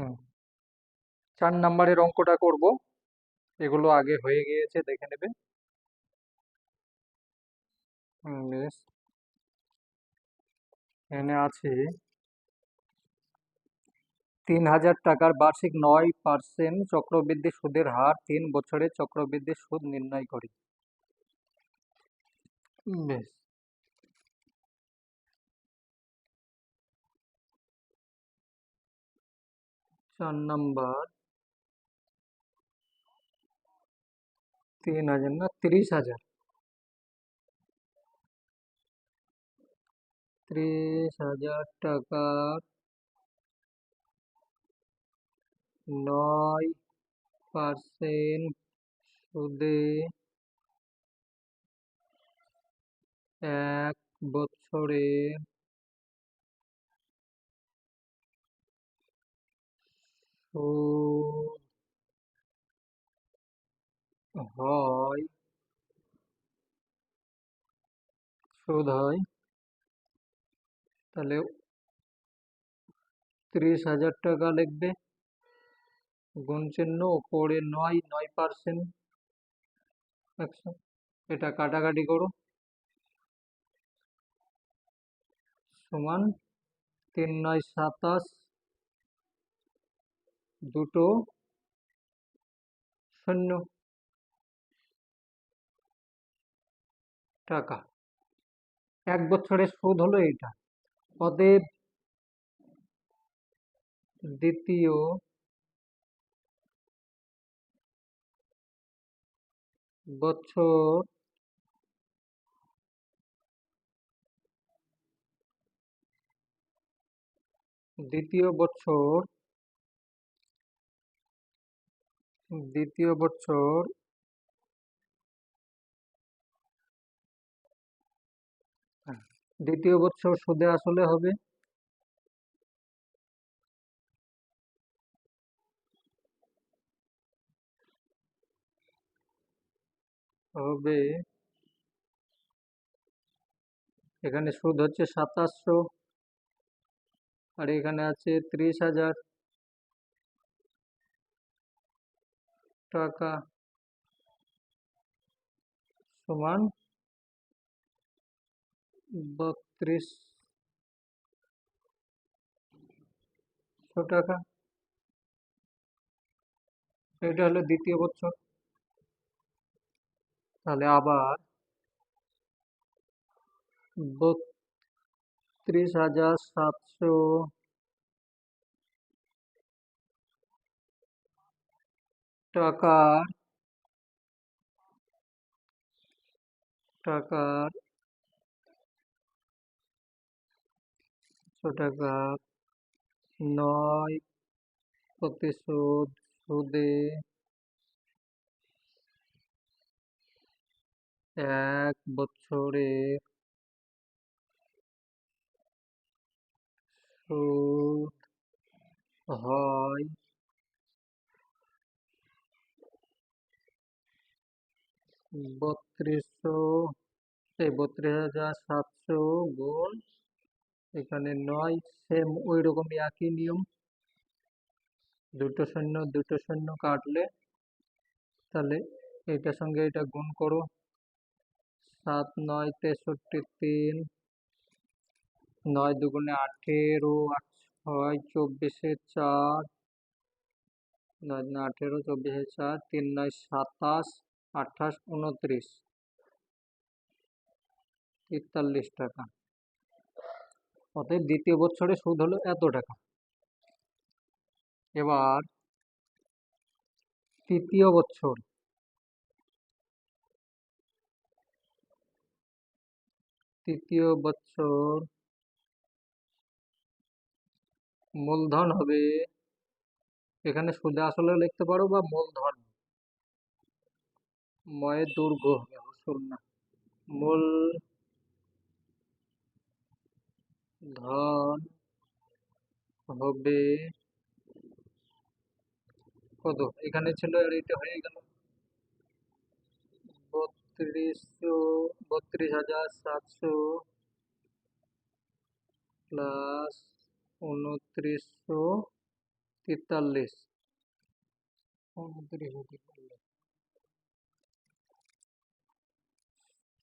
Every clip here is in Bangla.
হুম, 4 নাম্বারের অঙ্কটা করব। এগুলো আগে হয়ে গিয়েছে, দেখে নেবে। বেশ, এখানে আছে 3,000 টাকার বার্ষিক 9% চক্রবৃদ্ধি সুদের হার 3 বছরে চক্রবৃদ্ধি সুদ নির্ণয় করি। বেশ, 4 নাম্বার। 3,000 না, 30,000। 30,000 টাকার 9% সুদে 1 বছরে সুদ হয় সুদ হয় তাহলে 30,000 টাকা লিখবে, গুণ চিহ্ন, ওপরে 9% 100। এটা কাটাকাটি করো, সমান 3 9 27, দুটো শূন্য টাকা। 1 বছরের সুদ হলো এইটা। অতএব দ্বিতীয় বছর দ্বিতীয় বছর দ্বিতীয় বছর দ্বিতীয় বছর সুদে আসলে হবে হবে এখানে সুদ হচ্ছে 2700, আর এখানে আছে 30,000 টাকা, সমান 3200 টাকা। এটা হলো দ্বিতীয় বছর। তাহলে আবার 32,700 টাকার টাকার 9% সুদে 1 বছরে সুদ হয় 3200, এই 32,700 গুণ এখানে 9, সেম ওই রকমই একই নিয়ম, দুটো শূন্য দুটো শূন্য কাটলে, তাহলে এইটার সঙ্গে এটা গুণ করো, 7 9 63, 9 দুগুণে 18, 8 6 24, 4, 9 9 18 24, 4, 3 9 27, 28 29, 43 টাকা। অতএব দ্বিতীয় বছরে সুদ হলো এত টাকা। এবার তৃতীয় বছর তৃতীয় বছর মূলধন হবে, এখানে সুদে আসলে লিখতে পারো বা মূলধন, ময়ের দৈর্ঘ্য হবে, আসল না। মূলধন হবে কত, এখানে ছিল আর এটা হয়ে গেল 3200, 32,700 প্লাস 2900 43 2943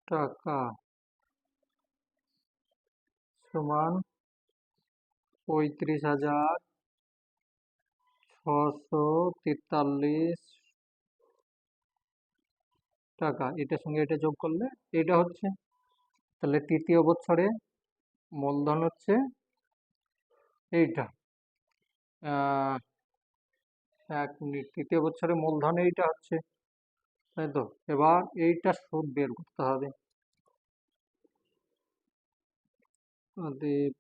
টাকা সমান 35,643 টাকা। এটার সঙ্গে এটা যোগ করলে এটা হচ্ছে, তাহলে তৃতীয় বছরে মূলধন হচ্ছে এইটা। আহ 1 মিনিট, তৃতীয় বছরে মূলধন এইটা হচ্ছে, তাই তো? এবার এইটা সুদ বের করতে হবে। অতএব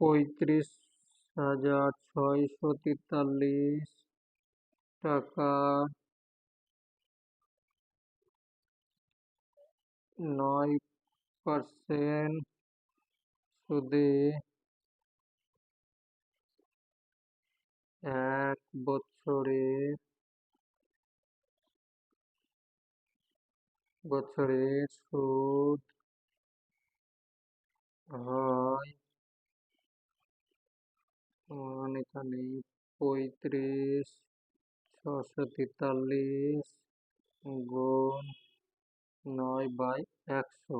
35,643 টাকা 9% সুদে 1 বছরের সুদ হয় এখানে 35,643 গুণ 9/100।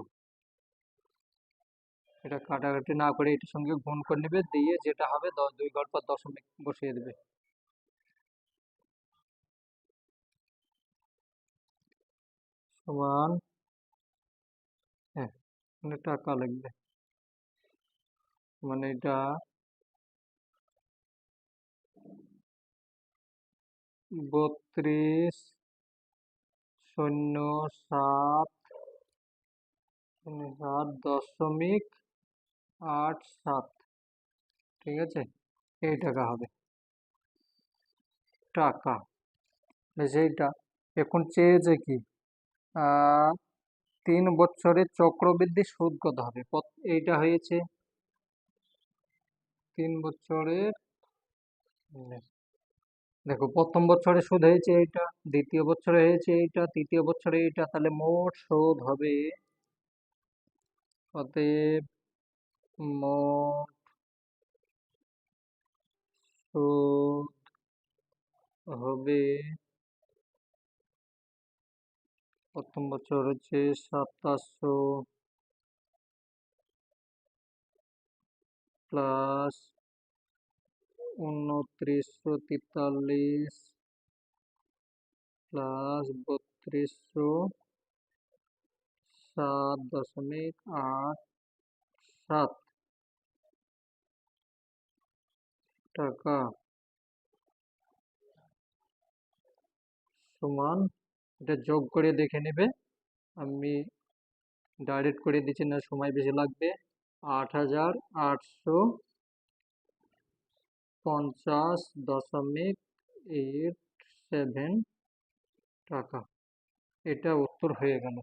এটা কাটাকাটি না করে এটার সঙ্গে গুণ করে নেবে, দিয়ে যেটা হবে 2 ঘর পর দশমিক বসিয়ে দেবে। সমান, হ্যাঁ মানে টাকা লাগবে, মানে এটা 32,07,07.87, ঠিক আছে? এই টাকা হবে টাকা। সেইটা এখন চেয়েছে কি, আহ 3 বছরের চক্রবৃদ্ধি সুদ কত হবে? এইটা হয়েছে 3 বছরের, দেখো প্রথম বছরে সুদ হয়েছে এইটা, দ্বিতীয় বছরে হয়েছে এইটা, তৃতীয় বছরে এইটা, তাহলে মোট সুদ হবে, অতএব মোট সুদ হবে, প্রথম বছর হচ্ছে 2700 প্লাস 2943 প্লাস 32,07.87 টাকা সমান, এটা যোগ করে দেখে নেবে, আমি ডাইরেক্ট করে দিচ্ছি না, সময় বেশি লাগবে। 8,850.87 টাকা। এটা উত্তর হয়ে গেল।